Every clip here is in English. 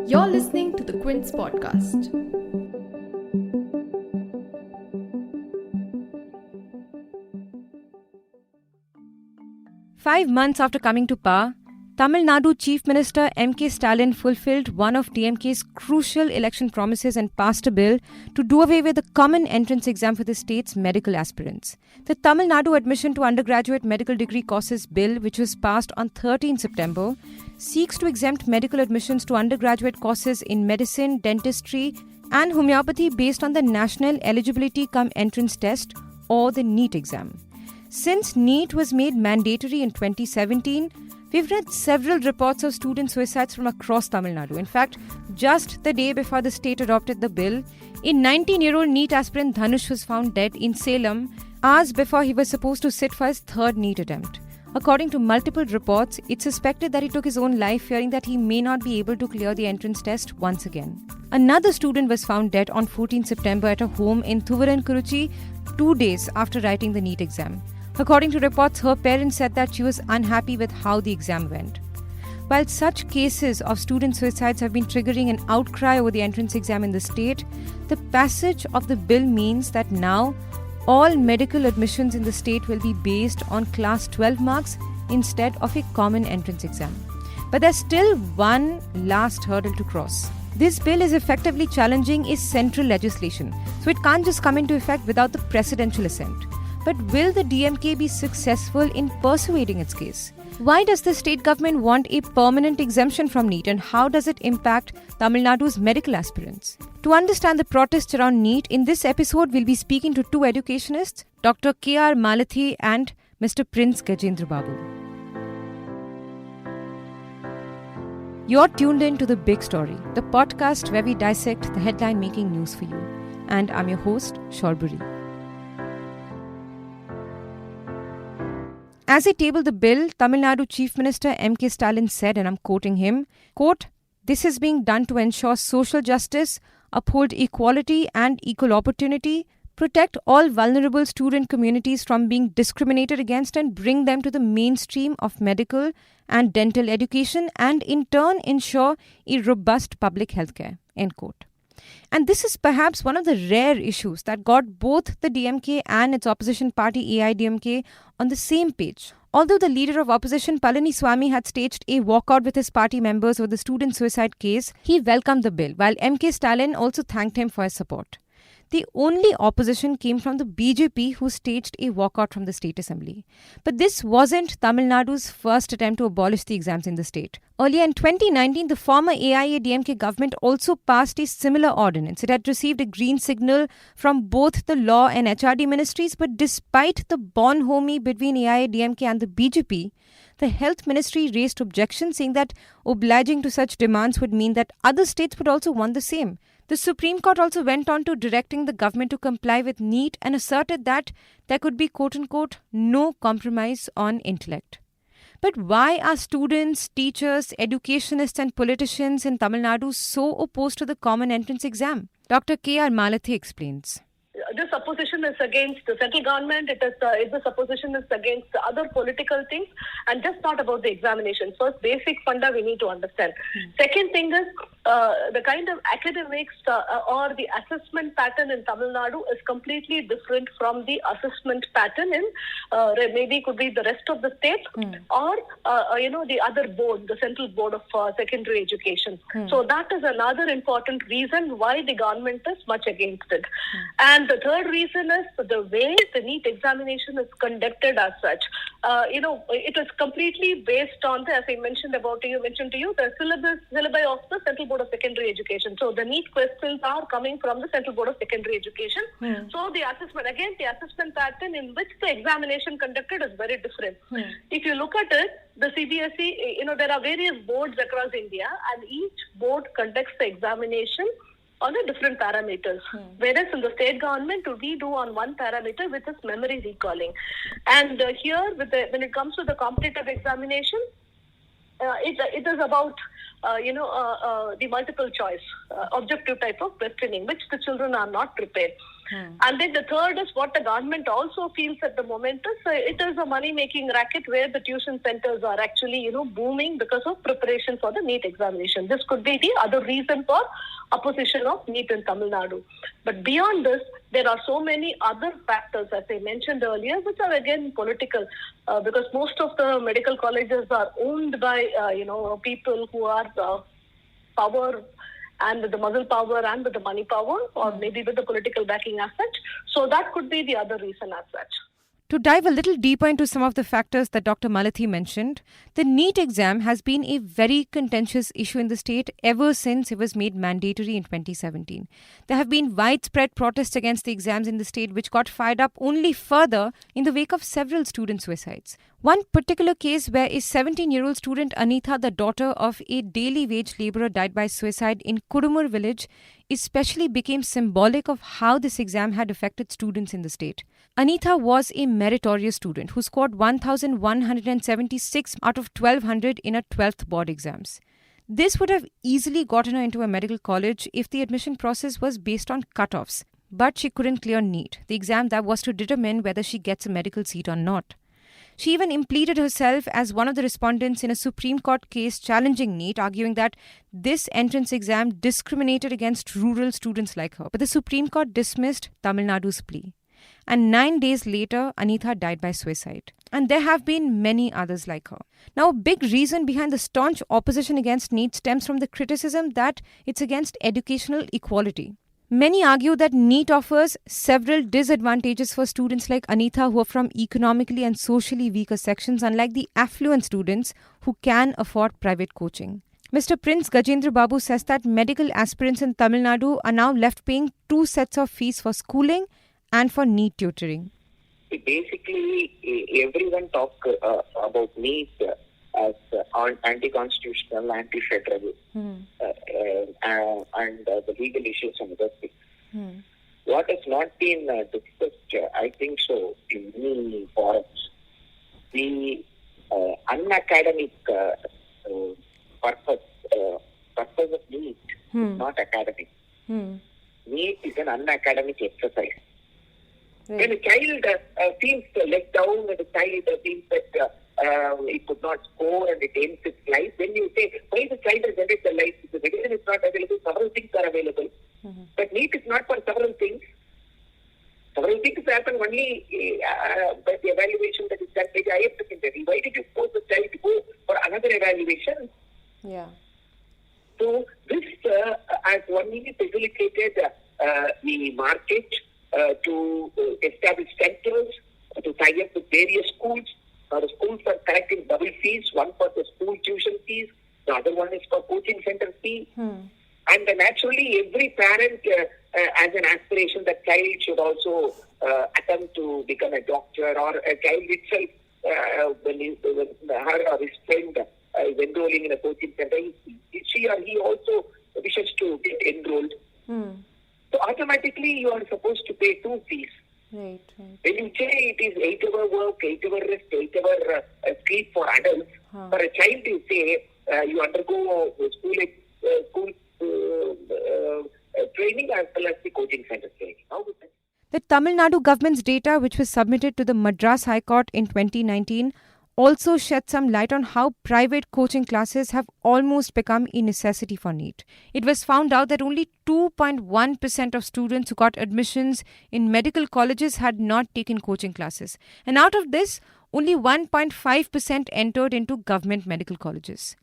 You're listening to the Quint podcast. Five months after coming to power, Tamil Nadu Chief Minister M.K. Stalin fulfilled one of DMK's crucial election promises and passed a bill to do away with the common entrance exam for the state's medical aspirants. The Tamil Nadu Admission to Undergraduate Medical Degree Courses Bill, which was passed on 13 September, seeks to exempt medical admissions to undergraduate courses in medicine, dentistry, and homeopathy based on the National Eligibility Entrance Test or the NEET exam. Since NEET was made mandatory in 2017, we've read several reports of student suicides from across Tamil Nadu. In fact, just the day before the state adopted the bill, a 19-year-old NEET aspirant Dhanush was found dead in Salem hours before he was supposed to sit for his third NEET attempt. According to multiple reports, it's suspected that he took his own life, fearing that he may not be able to clear the entrance test once again. Another student was found dead on 14 September at a home in Thuvarankuruchi 2 days after writing the NEET exam. According to reports, her parents said that she was unhappy with how the exam went. While such cases of student suicides have been triggering an outcry over the entrance exam in the state, the passage of the bill means that now all medical admissions in the state will be based on class 12 marks instead of a common entrance exam. But there's still one last hurdle to cross. This bill is effectively challenging a central legislation, so it can't just come into effect without the presidential assent. But will the DMK be successful in persuading its case? Why does the state government want a permanent exemption from NEET, and how does it impact Tamil Nadu's medical aspirants? To understand the protests around NEET, in this episode we'll be speaking to two educationists, Dr. K.R. Malathi and Mr. Prince Gajendra Babu. You're tuned in to The Big Story, the podcast where we dissect the headline-making news for you. And I'm your host, Shorburi. As he tabled the bill, Tamil Nadu Chief Minister M.K. Stalin said, and I'm quoting him, quote, "This is being done to ensure social justice, uphold equality and equal opportunity, protect all vulnerable student communities from being discriminated against and bring them to the mainstream of medical and dental education and in turn ensure a robust public healthcare." End quote. And this is perhaps one of the rare issues that got both the DMK and its opposition party AIDMK on the same page. Although the leader of opposition Palaniswamy had staged a walkout with his party members over the student suicide case, he welcomed the bill, while M.K. Stalin also thanked him for his support. The only opposition came from the BJP, who staged a walkout from the state assembly. But this wasn't Tamil Nadu's first attempt to abolish the exams in the state. Earlier in 2019, the former AIA-DMK government also passed a similar ordinance. It had received a green signal from both the law and HRD ministries, but despite the bonhomie between AIA-DMK and the BJP, the health ministry raised objections, saying that obliging to such demands would mean that other states would also want the same. The Supreme Court also went on to directing the government to comply with NEET and asserted that there could be quote-unquote no compromise on intellect. But why are students, teachers, educationists and politicians in Tamil Nadu so opposed to the common entrance exam? Dr. K.R. Malathi explains. This opposition is against the central government. This opposition is against other political things, and just not about the examinations. First, basic funda we need to understand. Second thing is the kind of academics or the assessment pattern in Tamil Nadu is completely different from the assessment pattern in maybe could be the rest of the states or the other board, the Central Board of Secondary Education. So that is another important reason why the government is much against it. And the third reason is the way the NEET examination is conducted as such. It is completely based on the, as I mentioned to you, the syllabi of the Central Board of Secondary Education. So the NEET questions are coming from the Central Board of Secondary Education. So the assessment pattern in which the examination conducted is very different. If you look at it, the CBSE, there are various boards across India, and each board conducts the examination on the different parameters. Whereas in the state government, we do on one parameter, which is memory recalling. And here, when it comes to the competitive examination, it is about the multiple choice, objective type of questioning, which the children are not prepared. And then the third is what the government also feels at the moment is it is a money-making racket where the tuition centers are actually, booming because of preparation for the NEET examination. This could be the other reason for opposition of NEET in Tamil Nadu. But beyond this, there are so many other factors, as I mentioned earlier, which are again political, because most of the medical colleges are owned by, people who are power and with the muscle power and with the money power, or maybe with the political backing as such. So that could be the other reason as such. To dive a little deeper into some of the factors that Dr. Malathi mentioned, the NEET exam has been a very contentious issue in the state ever since it was made mandatory in 2017. There have been widespread protests against the exams in the state, which got fired up only further in the wake of several student suicides. One particular case where a 17-year-old student, Anita, the daughter of a daily wage labourer, died by suicide in Kudumur village, especially became symbolic of how this exam had affected students in the state. Anita was a meritorious student who scored 1,176 out of 1,200 in her 12th board exams. This would have easily gotten her into a medical college if the admission process was based on cutoffs, but she couldn't clear NEET, the exam that was to determine whether she gets a medical seat or not. She even implemented herself as one of the respondents in a Supreme Court case challenging NEET, arguing that this entrance exam discriminated against rural students like her. But the Supreme Court dismissed Tamil Nadu's plea. And 9 days later, Anita died by suicide. And there have been many others like her. Now, a big reason behind the staunch opposition against NEET stems from the criticism that it's against educational equality. Many argue that NEET offers several disadvantages for students like Anita who are from economically and socially weaker sections, unlike the affluent students who can afford private coaching. Mr. Prince Gajendra Babu says that medical aspirants in Tamil Nadu are now left paying 2 sets of fees for schooling and for NEET tutoring. Basically, everyone talk about NEET as anti-constitutional, anti-federal, and the legal issues and other things. What has not been discussed, I think so, in many forums, the unacademic purpose of NEET is not academic. NEET is an unacademic exercise. Right. When a child feels let down, when a child feels that it could not score and it ends its life, then you say, why the child has ended the life? The medicine is not available, several things are available. But NEET is not for several things. Several things happen only by the evaluation that is done by the higher secondary. Why did you force the child to go for another evaluation? Yeah. So this has only facilitated the market to establish centers, to tie up with various schools. The schools are collecting double fees, one for the school tuition fees, the other one is for coaching center fee. And naturally, every parent has an aspiration that child should also attempt to become a doctor, or a child itself, when her or his friend is enrolling in a coaching center, she or he also wishes to get enrolled. So automatically you are supposed to pay 2 fees. Right. When you say it is 8-hour work, 8-hour rest, 8-hour sleep for adults, for a child you say you undergo school training as well as the coaching center training. How is that? The Tamil Nadu government's data, which was submitted to the Madras High Court in 2019, also shed some light on how private coaching classes have almost become a necessity for NEET. It was found out that only 2.1% of students who got admissions in medical colleges had not taken coaching classes. And out of this, only 1.5% entered into government medical colleges.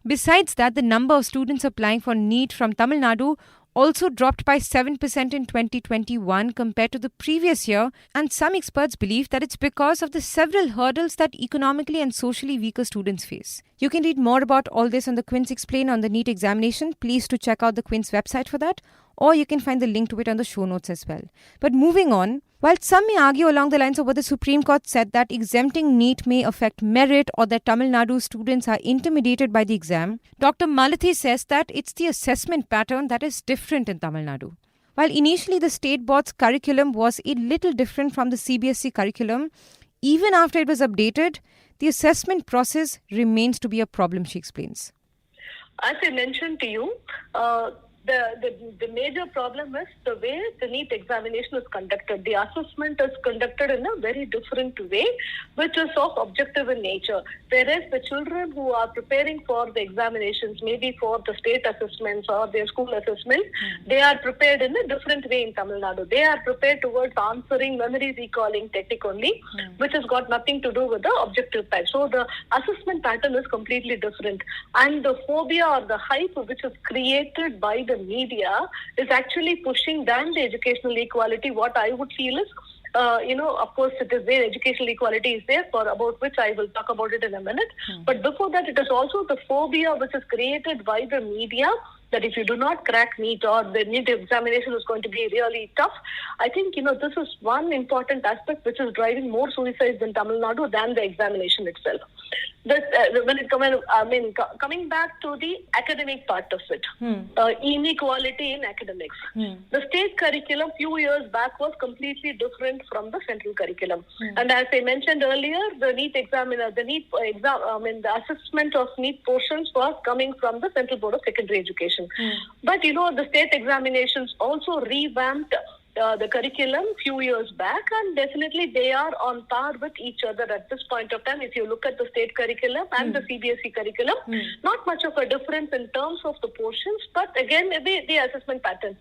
Besides that, the number of students applying for NEET from Tamil Nadu also dropped by 7% in 2021 compared to the previous year, and some experts believe that it's because of the several hurdles that economically and socially weaker students face. You can read more about all this on the Quint Explain on the NEET examination. Please to check out the Quint's website for that, or you can find the link to it on the show notes as well. But moving on, while some may argue along the lines of what the Supreme Court said, that exempting NEET may affect merit or that Tamil Nadu students are intimidated by the exam, Dr. Malathi says that it's the assessment pattern that is different in Tamil Nadu. While initially the state board's curriculum was a little different from the CBSE curriculum, even after it was updated, the assessment process remains to be a problem, she explains. As I mentioned to you, the major problem is the way the NEET examination is conducted. The assessment is conducted in a very different way, which is of objective in nature. Whereas the children who are preparing for the examinations, maybe for the state assessments or their school assessments, they are prepared in a different way in Tamil Nadu. They are prepared towards answering memory recalling technique only, which has got nothing to do with the objective type. So the assessment pattern is completely different. And the phobia or the hype which is created by the media is actually pushing down the educational equality. What I would feel is, of course, it is there, educational equality is there, for about which I will talk about it in a minute. But before that, it is also the phobia which is created by the media, that if you do not crack NEET or the NEET examination is going to be really tough. I think, this is one important aspect which is driving more suicides in Tamil Nadu than the examination itself. Coming back to the academic part of it, inequality in academics. The state curriculum few years back was completely different from the central curriculum. And as I mentioned earlier, the the assessment of NEET portions was coming from the Central Board of Secondary Education. But the state examinations also revamped the curriculum few years back, and definitely they are on par with each other at this point of time. If you look at the state curriculum and the CBSE curriculum, not much of a difference in terms of the portions, but again, the assessment pattern.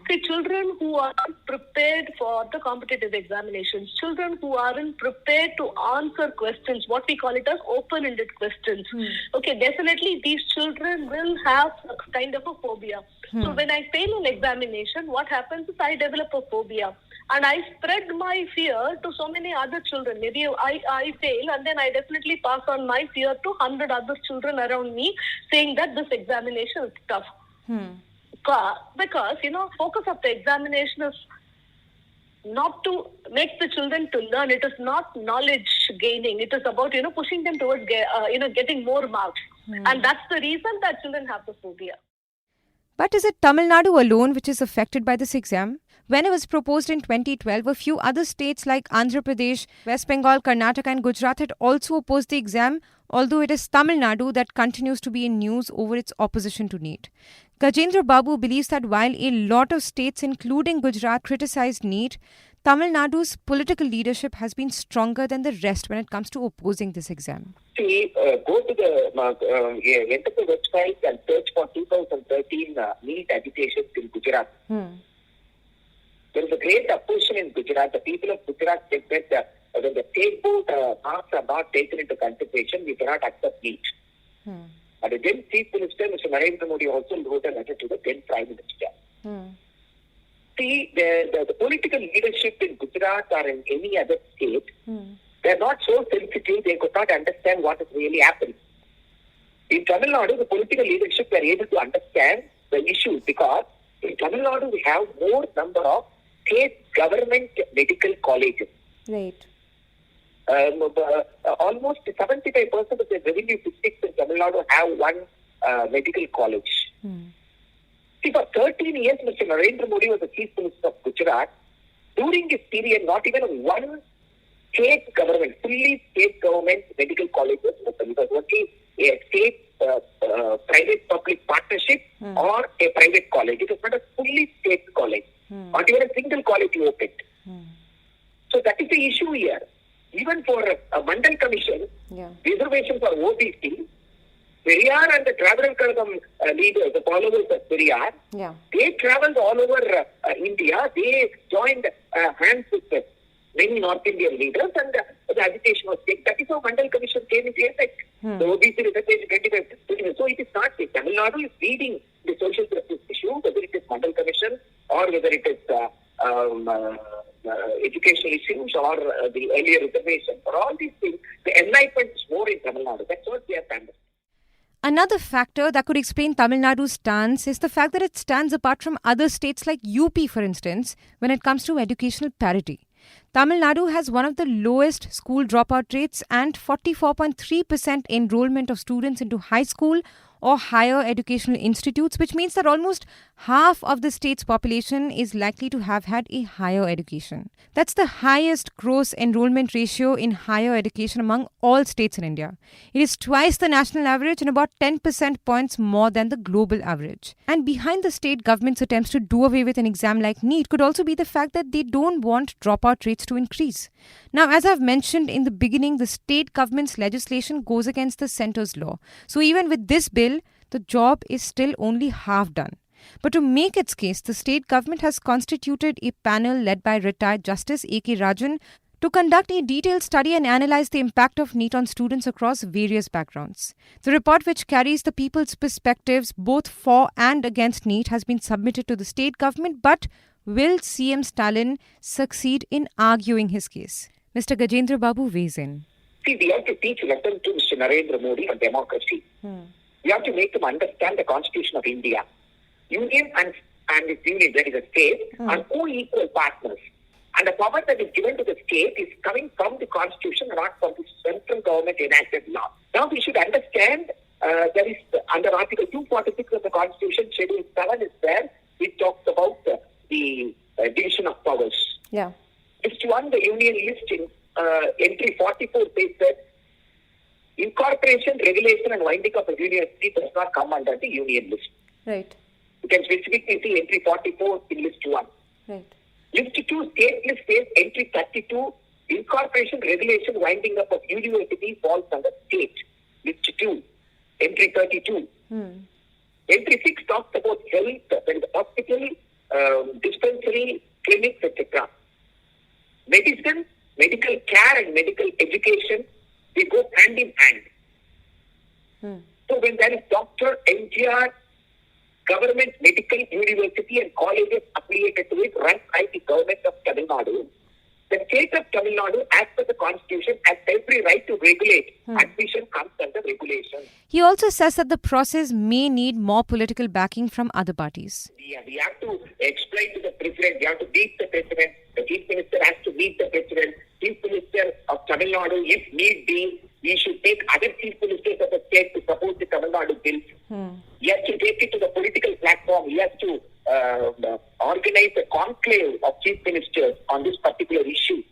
See, children who aren't prepared for the competitive examinations, children who aren't prepared to answer questions, what we call it as open-ended questions. Okay, definitely these children will have a kind of a phobia. So when I fail an examination, what happens is I develop a phobia. And I spread my fear to so many other children. Maybe I fail, and then I definitely pass on my fear to 100 other children around me, saying that this examination is tough. Because, focus of the examination is not to make the children to learn. It is not knowledge gaining. It is about, pushing them towards, getting more marks. And that's the reason that children have the phobia. But is it Tamil Nadu alone which is affected by this exam? When it was proposed in 2012, a few other states like Andhra Pradesh, West Bengal, Karnataka and Gujarat had also opposed the exam, although it is Tamil Nadu that continues to be in news over its opposition to NEET. Gajendra Babu believes that while a lot of states, including Gujarat, criticized NEET, Tamil Nadu's political leadership has been stronger than the rest when it comes to opposing this exam. See, go to the enter the website and search for 2013 NEET agitations in Gujarat. There is a great opposition in Gujarat. The people of Gujarat said that when the state board marks are not taken into consideration, we cannot accept NEET. And the then Chief Minister, Mr. Narendra Modi, also wrote a letter to the then Prime Minister. See, the political leadership in Gujarat or in any other state, they are not so sensitive, they could not understand what is really happening. In Tamil Nadu, the political leadership were able to understand the issue because in Tamil Nadu, we have more number of state government medical colleges. Right. Almost 75% of the revenue districts in Tamil Nadu have one medical college. See, for 13 years, Mr. Narendra Modi was the Chief Minister of Gujarat. During this period, not even one state government, fully state government medical college was open. It was only a state private-public partnership or a private college. It was not a fully state college. Not even a single college opened. So that is the issue here. Even for a Mandal Commission, reservation for OBC, Periyar and the Traveler Kazhagam leaders, the followers of Periyar, they traveled all over India. They joined hands with many North Indian leaders, and the agitation was taken. That is how Mandal Commission came into effect. The OBC reservation 25%. So it is not Tamil Nadu is leading the social justice issue, whether it is Mandal Commission or whether it is educational issues or the earlier reservation. For all these things, the enlightenment is more in Tamil Nadu. That's what we have to understand. Another factor that could explain Tamil Nadu's stance is the fact that it stands apart from other states like UP, for instance, when it comes to educational parity. Tamil Nadu has one of the lowest school dropout rates and 44.3% enrollment of students into high school or higher educational institutes, which means that almost half of the state's population is likely to have had a higher education. That's the highest gross enrollment ratio in higher education among all states in India. It is twice the national average and about 10% points more than the global average. And behind the state government's attempts to do away with an exam like NEET could also be the fact that they don't want dropout rates to increase. Now, as I've mentioned in the beginning, the state government's legislation goes against the centre's law. So even with this bill, the job is still only half done. But to make its case, the state government has constituted a panel led by retired Justice A.K. Rajan to conduct a detailed study and analyze the impact of NEET on students across various backgrounds. The report, which carries the people's perspectives both for and against NEET, has been submitted to the state government, but will CM Stalin succeed in arguing his case? Mr. Gajendra Babu weighs in. See, we have to teach lesson to Mr. Narendra Modi on democracy. We have to make them understand the Constitution of India. Union and its union, that is a state, are co-equal partners. And the power that is given to the state is coming from the Constitution, not from the central government enacted law. Now we should understand there is under Article 246 of the Constitution, Schedule 7 is there, which talks about the division of powers. Yeah. List 1, the union list in entry 44 says that incorporation, regulation and winding up a university does not come under the union list. Right. You can specifically see entry 44 in list 1. Right. List 2, state list says entry 32, incorporation, regulation, winding up of university falls under state. List 2, entry 32. Entry 6 talks about health, that is hospital, dispensary, clinics, etc. Medicine, medical care and medical education, they go hand in hand. So when there is Dr. NGR, government medical university and colleges affiliated to it run by the government of Tamil Nadu, the state of Tamil Nadu, as per the Constitution, has every right to regulate. Admission comes under regulation. He also says that the process may need more political backing from other parties. Yeah, we have to explain to the president, we have to meet the president, the chief minister has to meet the president, chief minister of Tamil Nadu, if need be, we should take other chief ministers of the state to support the Tamil Nadu bill. He has to take it to the political platform. He has to organize a conclave of chief ministers on this particular issue.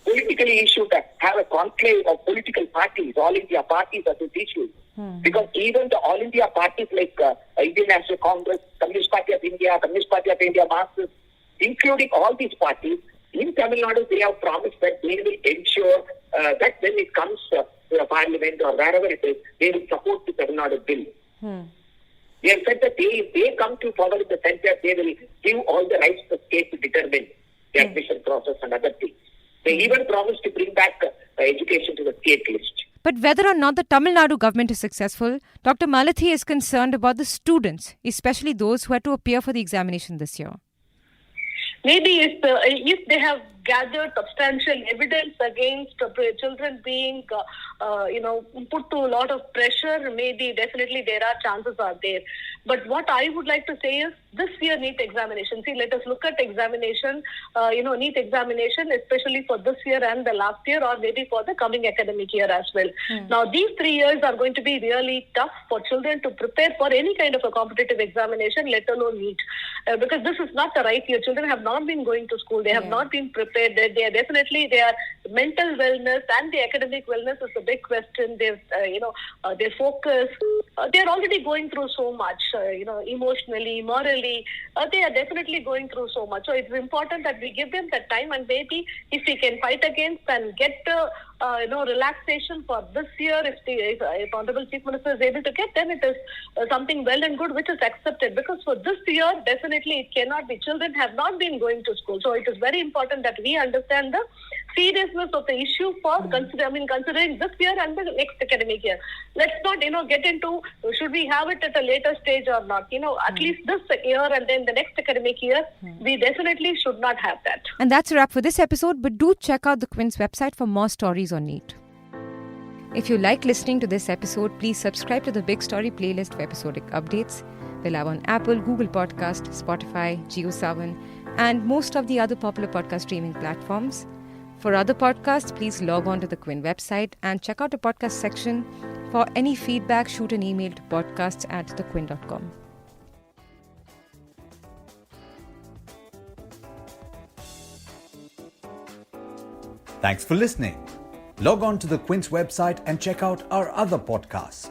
Politically, he should have a conclave of political parties, all India parties on this issue. Because even the all India parties like Indian National Congress, Communist Party of India, Communist Party of India, Marxist, including all these parties, in Tamil Nadu, they have promised that they will ensure that when it comes to the parliament or wherever it is, they will support the Tamil Nadu bill. They have said that if they come to power in the center, they will give all the rights to the state to determine the admission process and other things. They even promised to bring back education to the state list. But whether or not the Tamil Nadu government is successful, Dr. Malathi is concerned about the students, especially those who had to appear for the examination this year. Maybe if they have gathered substantial evidence against children being, put to a lot of pressure, maybe definitely there are chances are there. But what I would like to say is this year NEET examination. See, let us look at examination, NEET examination, especially for this year and the last year, or maybe for the coming academic year as well. Now, these 3 years are going to be really tough for children to prepare for any kind of a competitive examination, let alone NEET. Because this is not the right year. Children have not been going to school. They have not been prepared. Their mental wellness and the academic wellness is a big question. Their focus. They are already going through so much, emotionally, morally. They are definitely going through so much. So it's important that we give them that time, and maybe if we can fight against and get relaxation for this year, if Honorable Chief Minister is able to get, then it is something well and good, which is accepted. Because for this year, definitely it cannot be. Children have not been going to school. So it is very important that we understand the seriousness of the issue for considering this year and the next academic year. Let's not, get into should we have it at a later stage or not. At least this year and then the next academic year, we definitely should not have that. And that's a wrap for this episode, but do check out the Quint's website for more stories on NEET. If you like listening to this episode, please subscribe to the Big Story playlist for episodic updates. We're live on Apple, Google Podcast, Spotify, JioSaavn, and most of the other popular podcast streaming platforms. For other podcasts, please log on to the Quint website and check out the podcast section. For any feedback, shoot an email to podcasts@thequint.com. Thanks for listening. Log on to the Quint's website and check out our other podcasts.